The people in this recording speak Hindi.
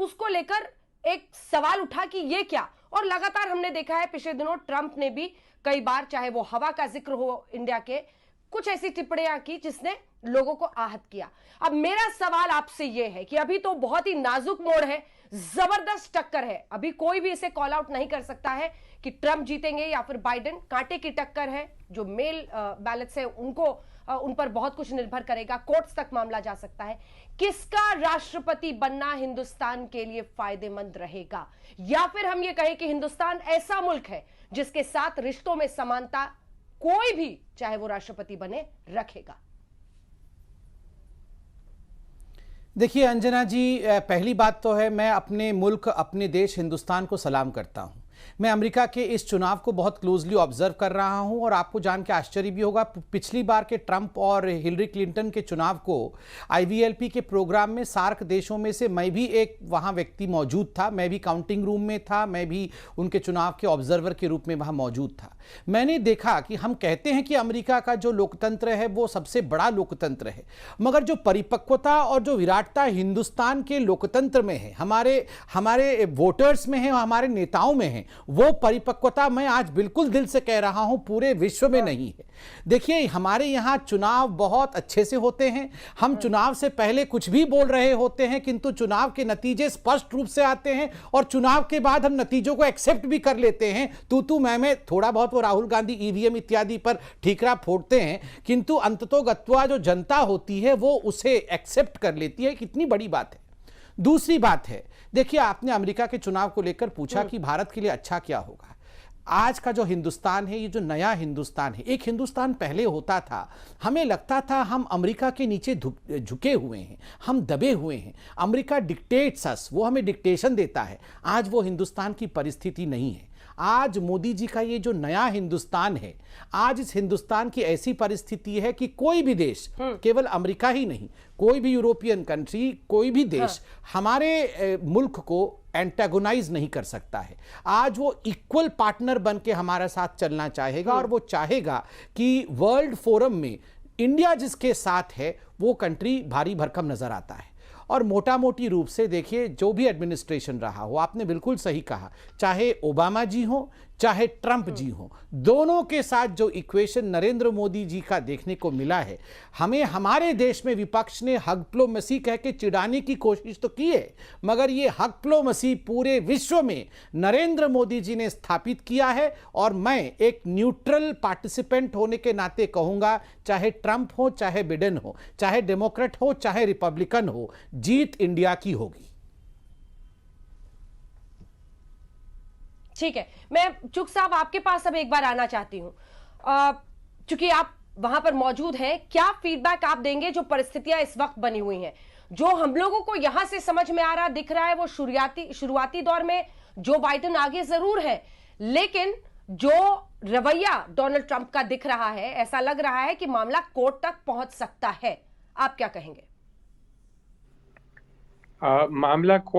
उसको लेकर एक सवाल उठा कि ये क्या। और लगातार हमने देखा है पिछले दिनों ट्रंप ने भी कई बार, चाहे वो हवा का जिक्र हो इंडिया के, कुछ ऐसी टिप्पणियां की जिसने लोगों को आहत किया। अब मेरा सवाल आपसे यह है कि अभी तो बहुत ही नाजुक मोड़ है, जबरदस्त टक्कर है, अभी कोई भी इसे कॉल आउट नहीं कर सकता है कि ट्रंप जीतेंगे या फिर बाइडेन। कांटे की टक्कर है, जो मेल बैलेट्स है उनको उन पर बहुत कुछ निर्भर करेगा, कोर्ट्स तक मामला जा सकता है। किसका राष्ट्रपति बनना हिंदुस्तान के लिए फायदेमंद रहेगा, या फिर हम ये कहें कि हिंदुस्तान ऐसा मुल्क है जिसके साथ रिश्तों में समानता कोई भी, चाहे वो राष्ट्रपति बने, रखेगा। देखिए अंजना जी, पहली बात तो है, मैं अपने मुल्क, अपने देश हिंदुस्तान को सलाम करता हूं। मैं अमेरिका के इस चुनाव को बहुत क्लोजली ऑब्जर्व कर रहा हूं और आपको जान के आश्चर्य भी होगा, पिछली बार के ट्रंप और हिलरी क्लिंटन के चुनाव को आईवीएलपी के प्रोग्राम में सार्क देशों में से मैं भी एक वहां व्यक्ति मौजूद था। मैं भी काउंटिंग रूम में था, मैं भी उनके चुनाव के ऑब्जर्वर के रूप में वहां मौजूद था। मैंने देखा कि हम कहते हैं कि अमेरिका का जो लोकतंत्र है वो सबसे बड़ा लोकतंत्र है, मगर जो परिपक्वता और जो विराटता हिंदुस्तान के लोकतंत्र में है, हमारे वोटर्स में है, हमारे नेताओं में है, वो परिपक्वता मैं आज बिल्कुल दिल से कह रहा हूं पूरे विश्व में नहीं है। देखिए हमारे यहां चुनाव बहुत अच्छे से होते हैं, हम चुनाव से पहले कुछ भी बोल रहे होते हैं, किंतु चुनाव के नतीजे स्पष्ट रूप से आते हैं और चुनाव के बाद हम नतीजों को एक्सेप्ट भी कर लेते हैं। तू मैं थोड़ा बहुत वो राहुल गांधी ईवीएम इत्यादि पर ठीकरा फोड़ते हैं, किंतु अंततोगत्वा जो जनता होती है वो उसे एक्सेप्ट कर लेती है। कितनी बड़ी बात है। दूसरी बात है, देखिए आपने अमेरिका के चुनाव को लेकर पूछा कि भारत के लिए अच्छा क्या होगा। आज का जो हिंदुस्तान है, ये जो नया हिंदुस्तान है, एक हिंदुस्तान पहले होता था, हमें लगता था हम अमेरिका के नीचे झुके हुए हैं, हम दबे हुए हैं, अमेरिका डिक्टेट्स अस, वो हमें डिक्टेशन देता है। आज वो हिंदुस्तान की परिस्थिति नहीं है। आज मोदी जी का ये जो नया हिंदुस्तान है, आज इस हिंदुस्तान की ऐसी परिस्थिति है कि कोई भी देश, केवल अमेरिका ही नहीं, कोई भी यूरोपियन कंट्री, कोई भी देश हमारे मुल्क को एंटागोनाइज नहीं कर सकता है। आज वो इक्वल पार्टनर बन के हमारे साथ चलना चाहेगा और वो चाहेगा कि वर्ल्ड फोरम में इंडिया जिसके साथ है वो कंट्री भारी भरकम नजर आता है। और मोटा मोटी रूप से देखिए, जो भी एडमिनिस्ट्रेशन रहा हो, आपने बिल्कुल सही कहा, चाहे ओबामा जी हो चाहे ट्रंप जी हो, दोनों के साथ जो इक्वेशन नरेंद्र मोदी जी का देखने को मिला है, हमें हमारे देश में विपक्ष ने हगप्लोमसी कह के चिढ़ाने की कोशिश तो की है, मगर ये हगप्लोमसी पूरे विश्व में नरेंद्र मोदी जी ने स्थापित किया है। और मैं एक न्यूट्रल पार्टिसिपेंट होने के नाते कहूंगा, चाहे ट्रंप हो, चाहे बिडेन हो, चाहे डेमोक्रेट हो, चाहे रिपब्लिकन हो, जीत इंडिया की होगी। ठीक है, मैं चुग साहब आपके पास अब एक बार आना चाहती हूं, चूंकि आप वहां पर मौजूद हैं, क्या फीडबैक आप देंगे जो परिस्थितियां इस वक्त बनी हुई हैं? जो हम लोगों को यहां से समझ में आ रहा दिख रहा है वो शुरुआती दौर में जो बाइडेन आगे जरूर है, लेकिन जो रवैया डोनाल्ड ट्रंप का दिख रहा है, ऐसा लग रहा है कि मामला कोर्ट तक पहुंच सकता है। आप क्या कहेंगे? मामला